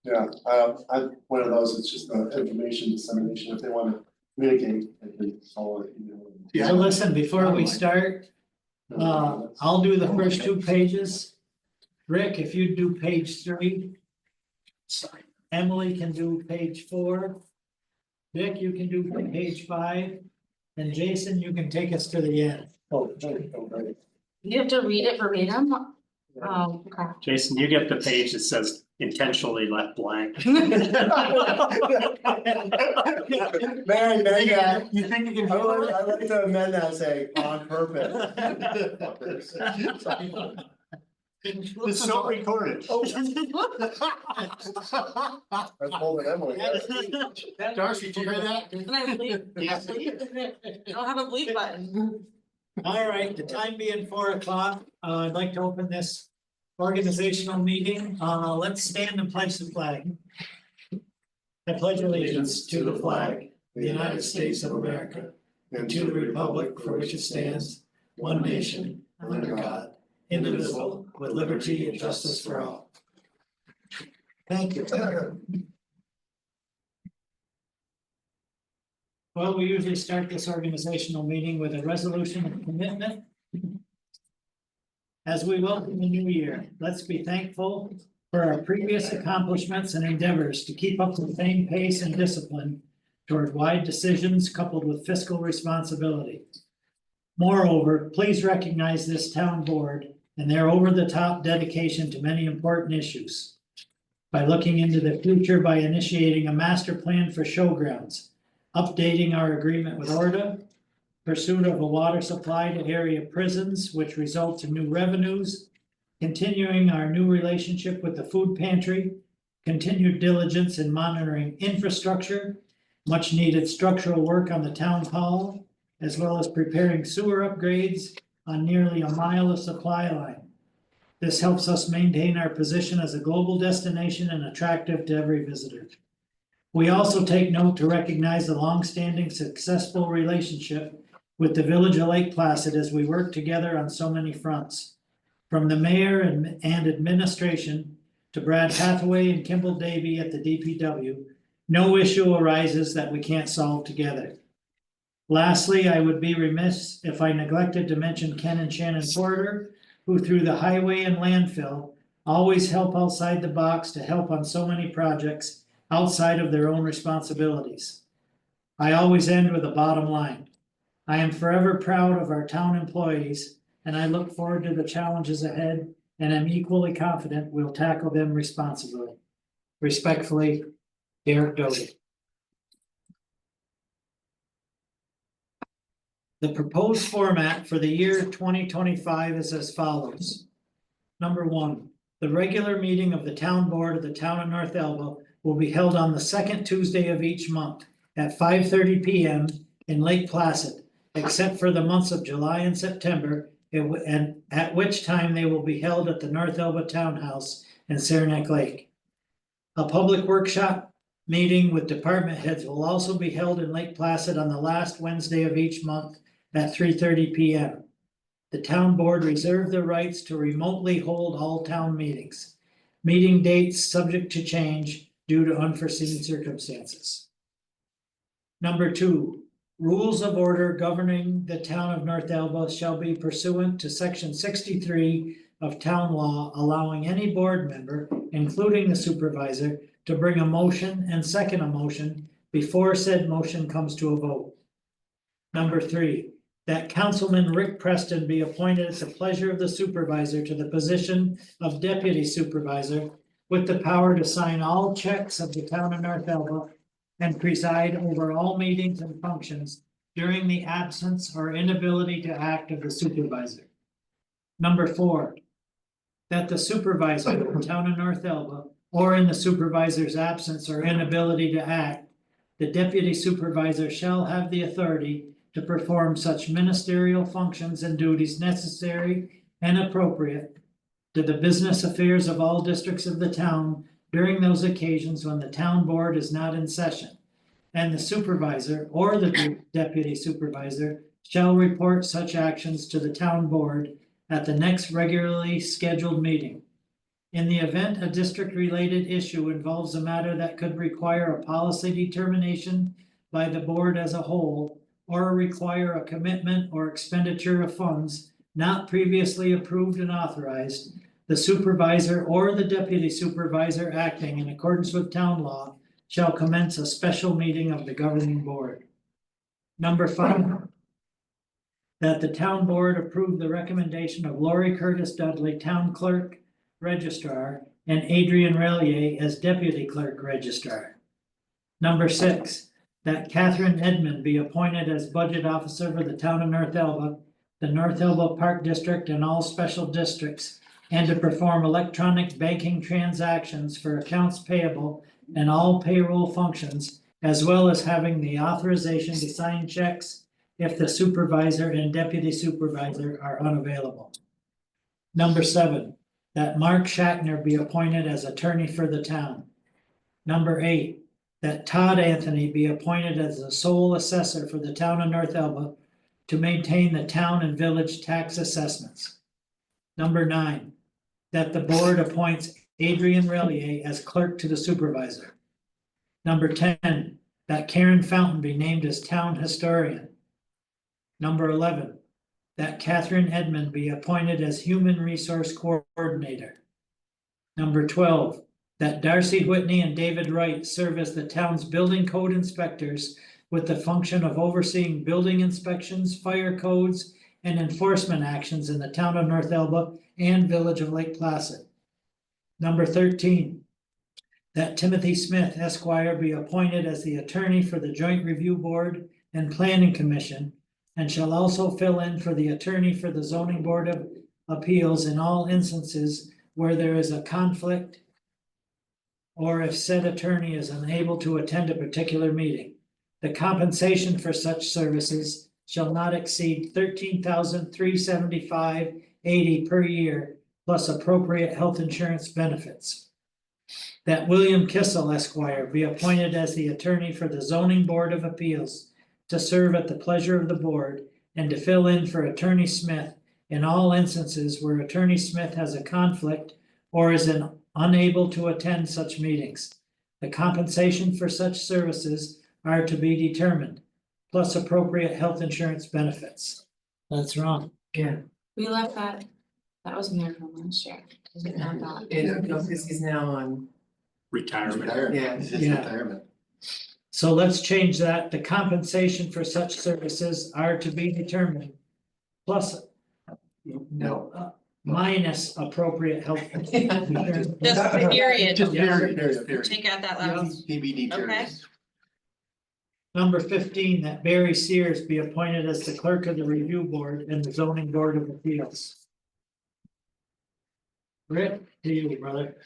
Yeah, I'm one of those, it's just the information dissemination, if they wanna communicate, they can follow it, you know. Yeah. So listen, before we start, I'll do the first 2 pages. Rick, if you do page 3. Emily can do page 4. Dick, you can do page 5. And Jason, you can take us to the end. Oh, right. You have to read it verbatim? Oh, okay. Jason, you get the page that says intentionally left blank. Mary, yeah. You think you can? I like to amend that, and say on purpose. It's so recorded. I told Emily. Darcy, did you hear that? Can I bleep? Yes. I don't have a bleep button. All right, the time being 4 o'clock, I'd like to open this organizational meeting. Let's stand and pledge the flag. I pledge allegiance to the flag, of the United States of America, and to the republic for which it stands, one nation, under God, indivisible, with liberty and justice for all. Thank you. Well, we usually start this organizational meeting with a resolution of commitment. As we welcome the new year, let's be thankful for our previous accomplishments and endeavors to keep up the same pace and discipline toward wide decisions coupled with fiscal responsibility. Moreover, please recognize this town board and their over-the-top dedication to many important issues. By looking into the future by initiating a master plan for showgrounds, updating our agreement with ORDA, pursuit of a water supply to area prisons, which results in new revenues, continuing our new relationship with the food pantry, continued diligence in monitoring infrastructure, much needed structural work on the town hall, as well as preparing sewer upgrades on nearly a mile of supply line. This helps us maintain our position as a global destination and attractive to every visitor. We also take note to recognize the longstanding successful relationship with the Village of Lake Placid as we work together on so many fronts. From the mayor and administration to Brad Hathaway and Kimball Davy at the DPW, no issue arises that we can't solve together. Lastly, I would be remiss if I neglected to mention Ken and Shannon Porter, who through the highway and landfill always help outside the box to help on so many projects outside of their own responsibilities. I always end with a bottom line. I am forever proud of our town employees, and I look forward to the challenges ahead, and am equally confident we'll tackle them responsibly. Respectfully, Derek Doty. The proposed format for the year 2025 is as follows. Number 1, the regular meeting of the town board of the town of North Elba will be held on the second Tuesday of each month at 5:30 p.m. in Lake Placid, except for the months of July and September, and at which time they will be held at the North Elba Townhouse in Saranac Lake. A public workshop meeting with department heads will also be held in Lake Placid on the last Wednesday of each month at 3:30 p.m. The town board reserved the rights to remotely hold all town meetings. Meeting dates subject to change due to unforeseen circumstances. Number 2, rules of order governing the town of North Elba shall be pursuant to section 63 of town law, allowing any board member, including the supervisor, to bring a motion and second a motion before said motion comes to a vote. Number 3, that Councilman Rick Preston be appointed at the pleasure of the supervisor to the position of deputy supervisor with the power to sign all checks of the town of North Elba and preside over all meetings and functions during the absence or inability to act of the supervisor. Number 4, that the supervisor of the town of North Elba, or in the supervisor's absence or inability to act, the deputy supervisor shall have the authority to perform such ministerial functions and duties necessary and appropriate to the business affairs of all districts of the town during those occasions when the town board is not in session, and the supervisor or the deputy supervisor shall report such actions to the town board at the next regularly scheduled meeting. In the event a district-related issue involves a matter that could require a policy determination by the board as a whole, or require a commitment or expenditure of funds not previously approved and authorized, the supervisor or the deputy supervisor acting in accordance with town law shall commence a special meeting of the governing board. Number 5. That the town board approve the recommendation of Lori Curtis Dudley, town clerk registrar, and Adrian Relier as deputy clerk registrar. Number 6. That Catherine Edmond be appointed as budget officer for the town of North Elba, the North Elba Park District, and all special districts, and to perform electronic banking transactions for accounts payable and all payroll functions, as well as having the authorization to sign checks if the supervisor and deputy supervisor are unavailable. Number 7, that Mark Shackner be appointed as attorney for the town. Number 8, that Todd Anthony be appointed as the sole assessor for the town of North Elba to maintain the town and village tax assessments. Number 9, that the board appoints Adrian Relier as clerk to the supervisor. Number 10, that Karen Fountain be named as town historian. Number 11, that Catherine Edmond be appointed as human resource coordinator. Number 12, that Darcy Whitney and David Wright serve as the town's building code inspectors with the function of overseeing building inspections, fire codes, and enforcement actions in the town of North Elba and village of Lake Placid. Number 13, that Timothy Smith Esquire be appointed as the attorney for the Joint Review Board and Planning Commission, and shall also fill in for the attorney for the Zoning Board of Appeals in all instances where there is a conflict or if said attorney is unable to attend a particular meeting. The compensation for such services shall not exceed $13,375.80 per year, plus appropriate health insurance benefits. That William Kissel Esquire be appointed as the attorney for the Zoning Board of Appeals to serve at the pleasure of the board and to fill in for Attorney Smith in all instances where Attorney Smith has a conflict or is unable to attend such meetings. The compensation for such services are to be determined, plus appropriate health insurance benefits. That's wrong. Yeah, We left that, that was in there from last year. Is it not that? and because he's now on, Retirement. Yeah. It's Yeah. retirement. So let's change that. The compensation for such services are to be determined. Plus, no. minus appropriate health. insurance. Just period. Just Yeah. period. Take out that last. TBD Okay. periods. Number 15, that Barry Sears be appointed as the clerk of the review board and the zoning board of appeals. Rick, to you, brother.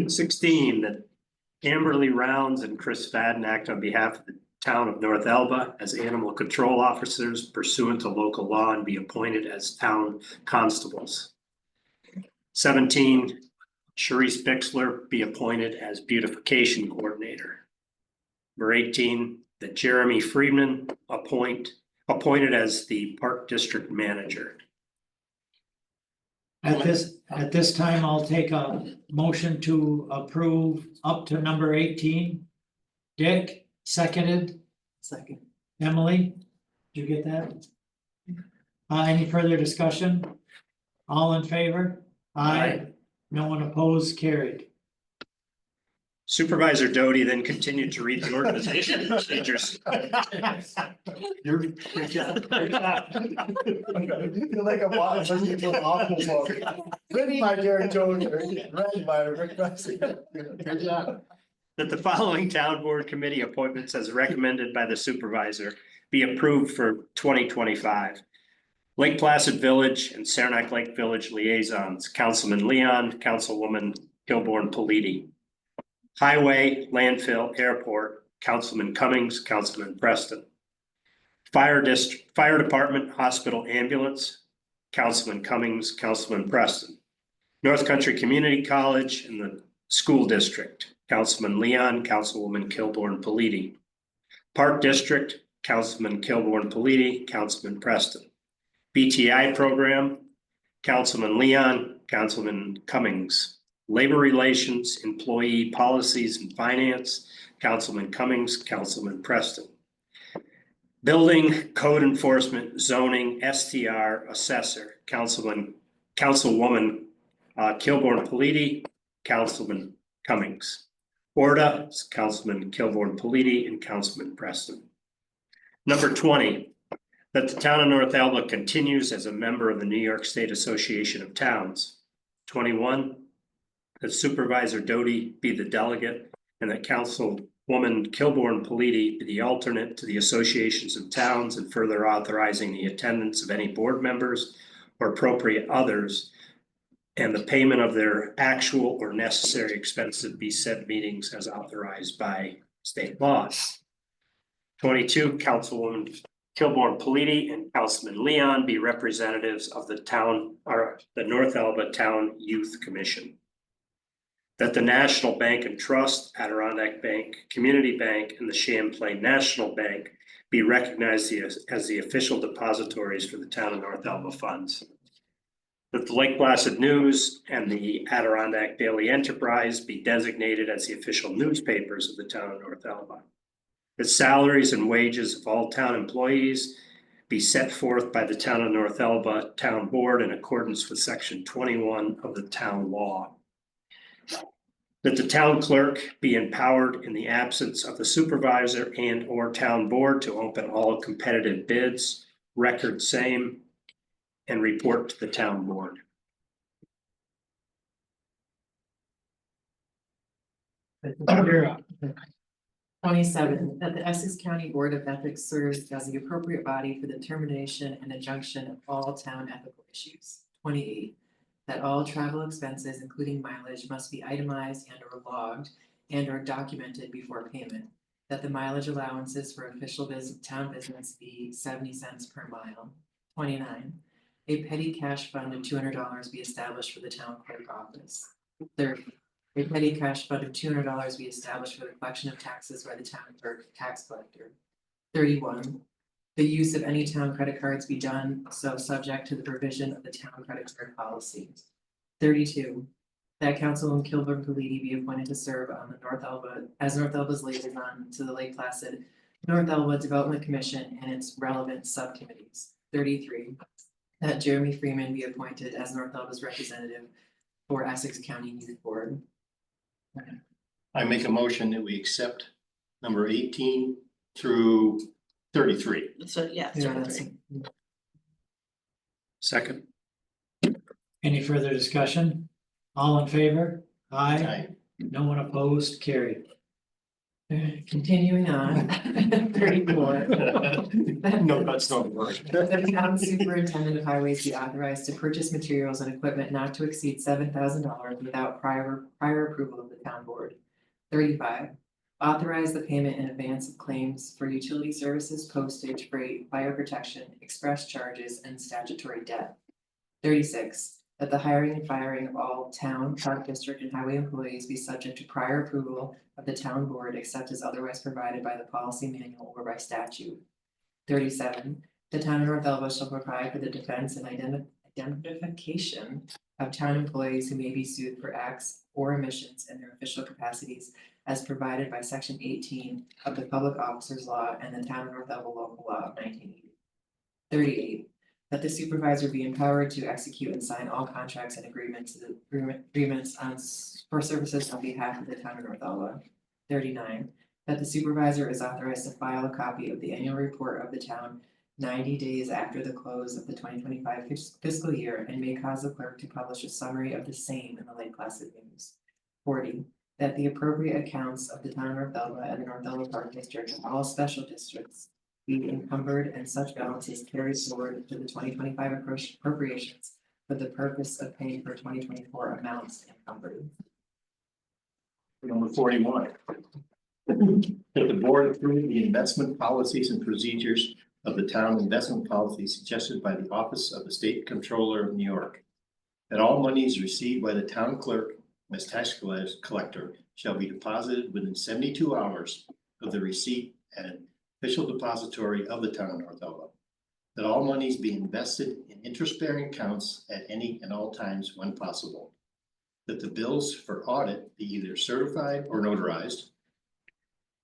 16, that Amberly Rounds and Chris Fadden act on behalf of the town of North Elba as animal control officers pursuant to local law and be appointed as town constables. 17, Sharice Bixler be appointed as beautification coordinator. Number 18, that Jeremy Friedman appointed as the park district manager. At this time, I'll take a motion to approve up to number 18. Dick, seconded. Second. Emily, did you get that? Any further discussion? All in favor? Aye. No one opposed, carried. Supervisor Doty then continued to read the organization procedures. You're. Good job. You feel like a boss, when you feel awful for it. Written by Derek Jones, read by Rick Bessie. Good job. That the following town board committee appointments as recommended by the supervisor be approved for 2025. Lake Placid Village and Saranac Lake Village liaisons, Councilman Leon, Councilwoman Kilborn Politi. Highway, landfill, airport, Councilman Cummings, Councilman Preston. Fire Department, hospital, ambulance, Councilman Cummings, Councilman Preston. North Country Community College and the school district, Councilman Leon, Councilwoman Kilborn Politi. Park District, Councilman Kilborn Politi, Councilman Preston. BTI program, Councilman Leon, Councilman Cummings. Labor Relations, Employee Policies and Finance, Councilman Cummings, Councilman Preston. Building, Code Enforcement, Zoning, STR, Assessor, Councilwoman Kilborn Politi, Councilman Cummings. Orda, Councilman Kilborn Politi and Councilman Preston. Number 20, that the town of North Elba continues as a member of the New York State Association of Towns. 21, that Supervisor Doty be the delegate and that Councilwoman Kilborn Politi be the alternate to the associations of towns, and further authorizing the attendance of any board members or appropriate others and the payment of their actual or necessary expenses be said meetings as authorized by state laws. 22, Councilwoman Kilborn Politi and Councilman Leon be representatives of the town or the North Elba Town Youth Commission. That the National Bank and Trust, Adirondack Bank, Community Bank, and the Champlain National Bank be recognized as the official depositories for the town of North Elba funds. That the Lake Placid News and the Adirondack Daily Enterprise be designated as the official newspapers of the town of North Elba. That salaries and wages of all town employees be set forth by the town of North Elba Town Board in accordance with section 21 of the town law. That the town clerk be empowered in the absence of the supervisor and or town board to open all competitive bids, record same, and report to the town board. You're up. 27, that the Essex County Board of Ethics serves as the appropriate body for the determination and injunction of all town ethical issues. 28, that all travel expenses, including mileage, must be itemized and or logged and or documented before payment. That the mileage allowances for official town business be 70 cents per mile. 29, a petty cash fund of $200 be established for the town clerk office. 30, a petty cash fund of $200 be established for the collection of taxes by the town clerk tax collector. 31, the use of any town credit cards be done so subject to the provision of the town credit card policy. 32, that Councilwoman Kilborn Politi be appointed to serve on the North Elba's liaison to the Lake Placid North Elba Development Commission and its relevant subcommittees. 33, that Jeremy Freeman be appointed as North Elba's representative for Essex County Youth Board. I make a motion that we accept number 18 through 33. So, yeah. Yeah, that's- Second. Any further discussion? All in favor? Aye. Aye. No one opposed, carried. Continuing on, 34. No, that's not work. The town superintendent of highways be authorized to purchase materials and equipment not to exceed $7,000 without prior approval of the town board. 35, authorize the payment in advance of claims for utility services, postage, freight, fire protection, express charges, and statutory debt. 36, that the hiring and firing of all town, park district, and highway employees be subject to prior approval of the town board, except as otherwise provided by the policy manual or by statute. 37, the town of North Elba shall provide for the defense and identification of town employees who may be sued for acts or omissions in their official capacities as provided by section 18 of the Public Officers Law and the Town of North Elba Local Law of 1980. 38, that the supervisor be empowered to execute and sign all contracts and agreements for services on behalf of the town of North Elba. 39, that the supervisor is authorized to file a copy of the annual report of the town 90 days after the close of the 2025 fiscal year and may cause the clerk to publish a summary of the same in the Lake Placid News. 40, that the appropriate accounts of the town of North Elba and the North Elba Park District and all special districts be encumbered and such balances carried forward to the 2025 appropriations for the purpose of paying for 2024 amounts encumbered. Number 41. That the board approve the investment policies and procedures of the town investment policy suggested by the Office of the State Comptroller of New York. That all monies received by the town clerk as tax collector shall be deposited within 72 hours of the receipt at an official depository of the town of North Elba. that all monies be invested in interest-bearing accounts at any and all times when possible. That the bills for audit be either certified or notarized.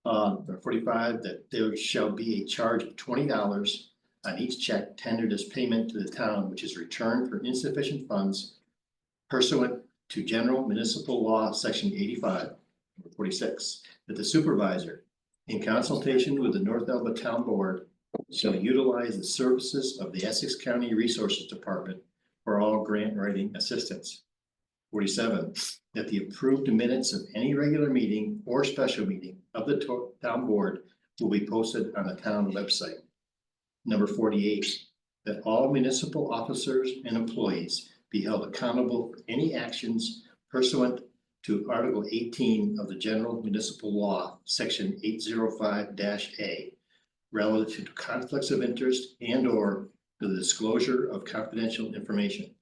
45, that there shall be a charge of $20 on each check tendered as payment to the town, which is returned for insufficient funds pursuant to General Municipal Law, Section 85. 46, that the supervisor, in consultation with the North Elba Town Board, shall utilize the services of the Essex County Resources Department for all grant writing assistance. 47, that the approved minutes of any regular meeting or special meeting of the town board will be posted on the town website. Number 48, that all municipal officers and employees be held accountable for any actions pursuant to Article 18 of the General Municipal Law, Section 805-A, relative to conflicts of interest and/or the disclosure of confidential information.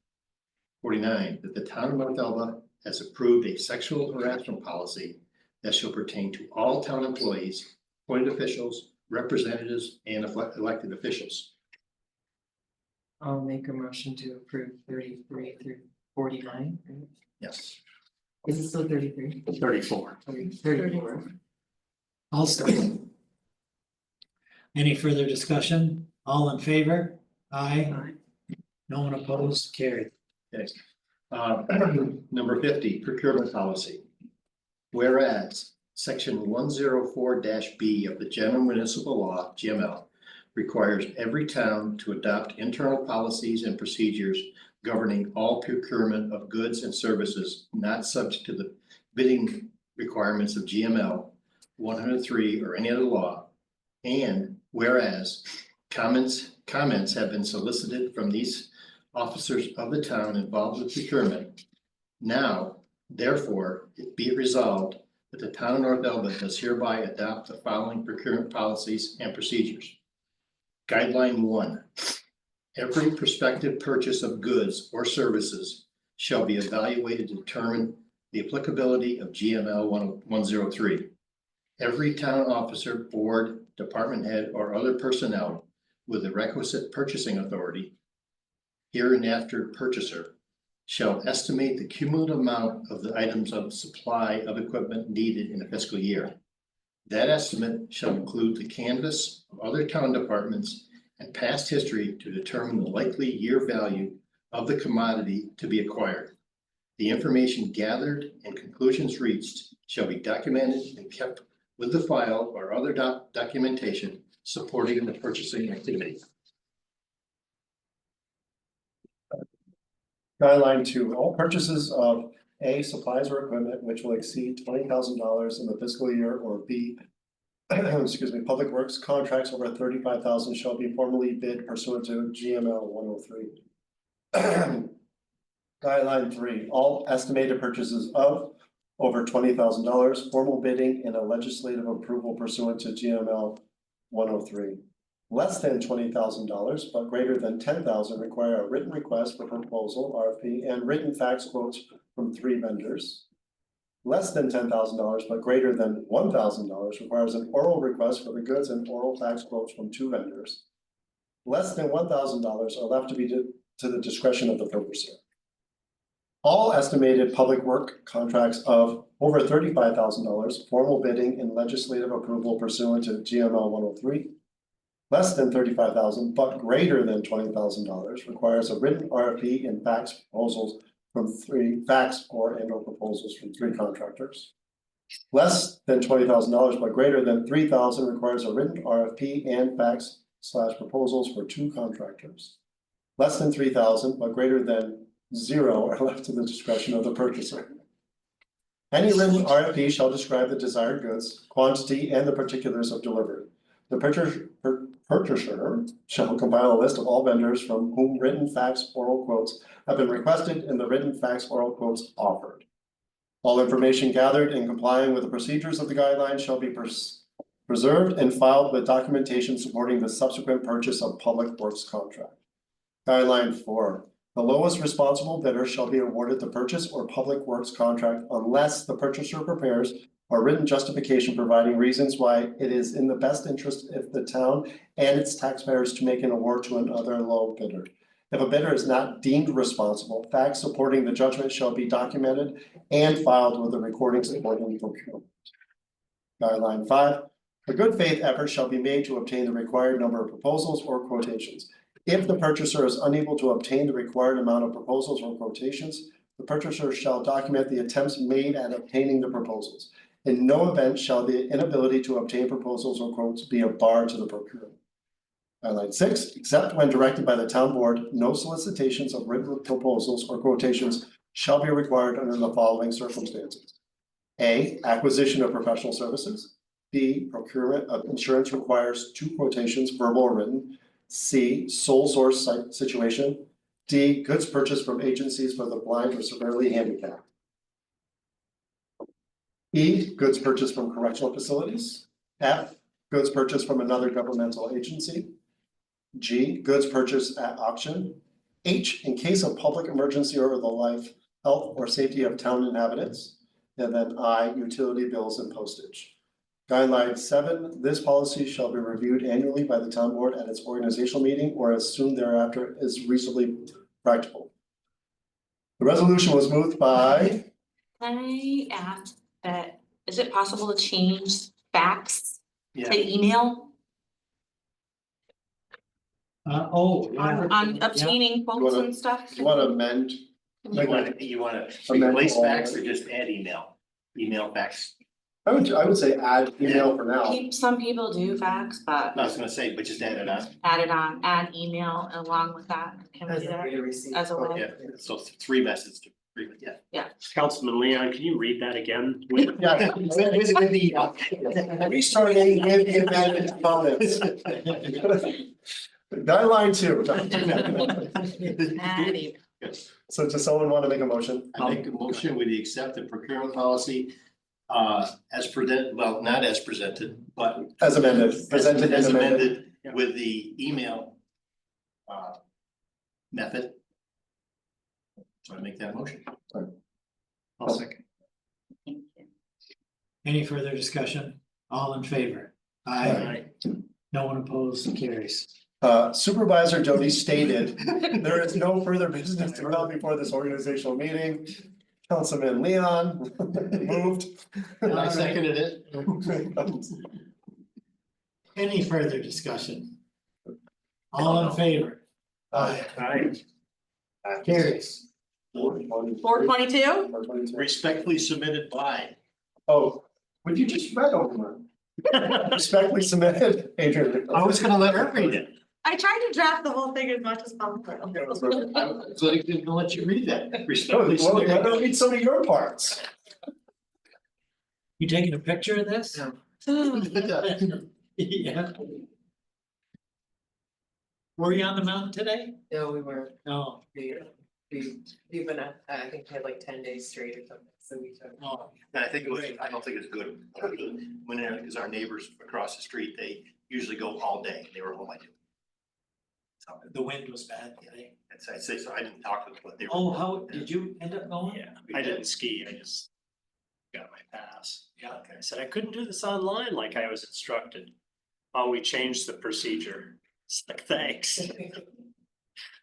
49, that the town of North Elba has approved a sexual harassment policy that shall pertain to all town employees, appointed officials, representatives, and elected officials. I'll make a motion to approve 33 through 49. Right? Yes. Is it still 33? 34. 34. I'll start. Any further discussion? All in favor? Aye. No one opposed, carried. Okay. Number 50, procurement policy. Whereas Section 104-B of the General Municipal Law, GML, requires every town to adopt internal policies and procedures governing all procurement of goods and services not subject to the bidding requirements of GML 103 or any other law. And whereas comments have been solicited from these officers of the town involved with procurement. Now, therefore, be it resolved that the town of North Elba does hereby adopt the following procurement policies and procedures. Guideline 1. Every prospective purchase of goods or services shall be evaluated to determine the applicability of GML 103. Every town officer, board, department head, or other personnel with the requisite purchasing authority, hereinafter purchaser, shall estimate the cumulative amount of the items of supply of equipment needed in a fiscal year. That estimate shall include the canvass of other town departments and past history to determine the likely year value of the commodity to be acquired. The information gathered and conclusions reached shall be documented and kept with the file or other documentation supporting the purchasing activity. Guideline 2, all purchases of A, supplies or equipment which will exceed $20,000 in the fiscal year, or B, excuse me, public works contracts over 35,000 shall be formally bid pursuant to GML 103. Guideline 3, all estimated purchases of over $20,000, formal bidding and a legislative approval pursuant to GML 103. Less than $20,000, but greater than $10,000 require a written request for proposal, RFP, and written fax quotes from 3 vendors. Less than $10,000, but greater than $1,000 requires an oral request for the goods and oral fax quotes from 2 vendors. Less than $1,000 are left to be to the discretion of the purchaser. All estimated public work contracts of over $35,000, formal bidding and legislative approval pursuant to GML 103. Less than $35,000, but greater than $20,000 requires a written RFP and fax proposals from 3 fax or proposals from 3 contractors. Less than $20,000, but greater than $3,000 requires a written RFP and fax / proposals for 2 contractors. Less than $3,000, but greater than 0 are left to the discretion of the purchaser. Any written RFP shall describe the desired goods, quantity, and the particulars of delivery. The purchaser shall compile a list of all vendors from whom written fax oral quotes have been requested and the written fax oral quotes offered. All information gathered in complying with the procedures of the guidelines shall be preserved and filed with documentation supporting the subsequent purchase of public works contract. Guideline 4. The lowest responsible bidder shall be awarded the purchase or public works contract unless the purchaser prepares or written justification providing reasons why it is in the best interest of the town and its taxpayers to make an award to another low bidder. If a bidder is not deemed responsible, facts supporting the judgment shall be documented and filed with the recording supporting the procurement. Guideline 5, a good faith effort shall be made to obtain the required number of proposals or quotations. If the purchaser is unable to obtain the required amount of proposals or quotations, the purchaser shall document the attempts made at obtaining the proposals. In no event shall the inability to obtain proposals or quotes be a bar to the procurement. Guideline 6, except when directed by the town board, no solicitations of written proposals or quotations shall be required under the following circumstances. A, acquisition of professional services. B, procurement of insurance requires 2 quotations, verbal or written. C, sole source situation. D, goods purchased from agencies for the blind or severely handicapped. E, goods purchased from correctional facilities. F, goods purchased from another governmental agency. G, goods purchased at auction. H, in case of public emergency or the life, health, or safety of town inhabitants. And then I, utility bills and postage. Guideline 7, this policy shall be reviewed annually by the town board at its organizational meeting or as soon thereafter is reasonably practical. The resolution was moved by, Can I ask that, is it possible to change fax Yeah. to email on obtaining quotes and stuff? you want to amend? You wanna Amend replace all fax of or it. just add email fax? I would say add email for now. Some people do fax, but I was gonna say, but just add it on. add email along with that. Can we As do a that way to receive. as a way? Yeah, so 3 messages to 3, yeah. Councilman Leon, can you read that again? Yeah. Restarting with the amended comments. Guideline 2. Add email. So does someone want to make a motion? I make a motion with the accept the procurement policy as presented, well, not as presented, but As amended, presented as and amended. amended with the email method. So I make that motion. I'll second. Thank you. Any further discussion? All in favor? Aye. No one opposed, carries. Supervisor Jody stated, there is no further business to come before this organizational meeting. Councilman Leon moved. And I seconded it. Any further discussion? All in favor? Aye. Carries. 422? Respectfully submitted by. Oh, would you just read over mine? Respectfully submitted, Adrian. I was gonna let her read it. I tried to draft the whole thing as much as possible. I was gonna let you read that. Oh, Respectfully well, why submitted. don't read some of your parts? You taking a picture of this? No. Yeah. Were you on the mountain today? No, we weren't. No. We've been, I think we had like 10 days straight or something, so we took. Oh, And I think it was, I don't think it's good. When, because our neighbors across the street, they usually go all day. They were home like. So, the wind was bad today. I'd say so. I didn't talk to them, but they were. Oh, how, did you end up going? Yeah, I didn't ski, I just got my pass. Yeah, I said I couldn't do this online like I was instructed. Oh, we changed the procedure. It's like, thanks.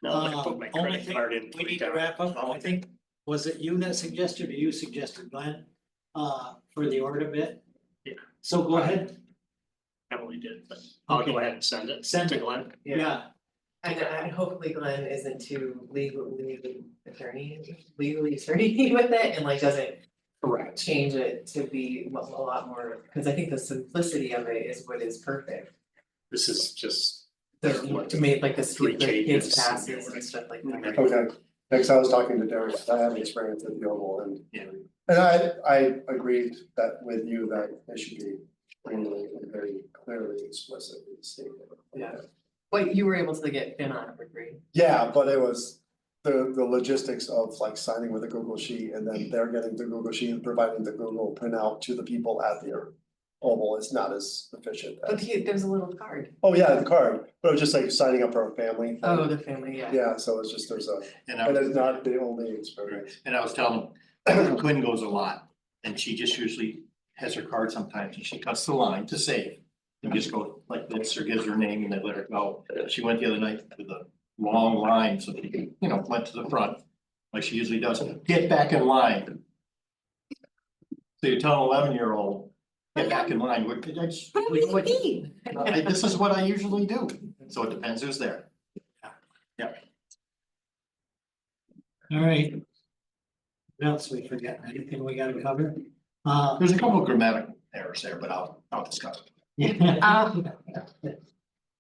Now I put my Only credit thing card in. we need to wrap up, I think, was it you that suggested, or you suggested, Glenn, for the order bit? Yeah. So go ahead, Emily did, but I'll Okay. go ahead and send it. Send to it. Glenn. yeah, And hopefully Glenn isn't too legally attorney with it and like doesn't Correct. change it to be a lot more, because I think the simplicity of it is what is perfect. This is just. To make like the Three kids pages. passes and stuff like that. Okay, next I was talking to Derek, I have experience at the Oval and. Yeah. And I agreed that with you that it should be really very clearly explicitly stated. Yeah. Wait, you were able to get in on it for free? Yeah, but it was the logistics of like signing with a Google Sheet and then they're getting the Google Sheet and providing the Google printout to the people at the Oval is not as efficient. But there's a little card. Oh, yeah, the card, but it was just like signing up for a family. thing. Oh, the family, yeah. Yeah, so it's just, there's a, And and it's not the only experience. I was telling them, Quinn goes a lot, and she just usually has her card sometimes and she cuts the line to save. And just go like this or gives her name and they let her go. She went the other night with a long line, so she, went to the front, like she usually does, get back in line. So you tell an 11-year-old, get back in line, this is what I usually do, so it depends who's there. All right. What else we forget? Anything we gotta cover? There's a couple of grammatical errors there, but I'll discuss it. Yeah.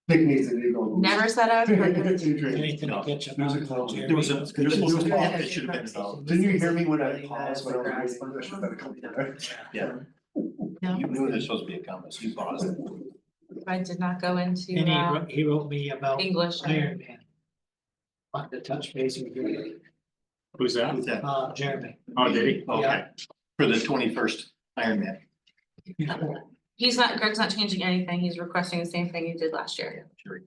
Nick needs an eagle. Never said I was perfect. Anything to catch up There's a on? close. There was a pause, it should have been Didn't you hear me when I paused when I was reading? I should have been a couple there. Yeah. No. You knew there's supposed to be a comma, so you paused it. I did not go into And he wrote me about English. Iron Man. Want to touch base with you, Who's that? Who's that? Jeremy. Oh, did he? Okay, for the 21st Ironman. Greg's not changing anything. He's requesting the same thing he did last year. Sure.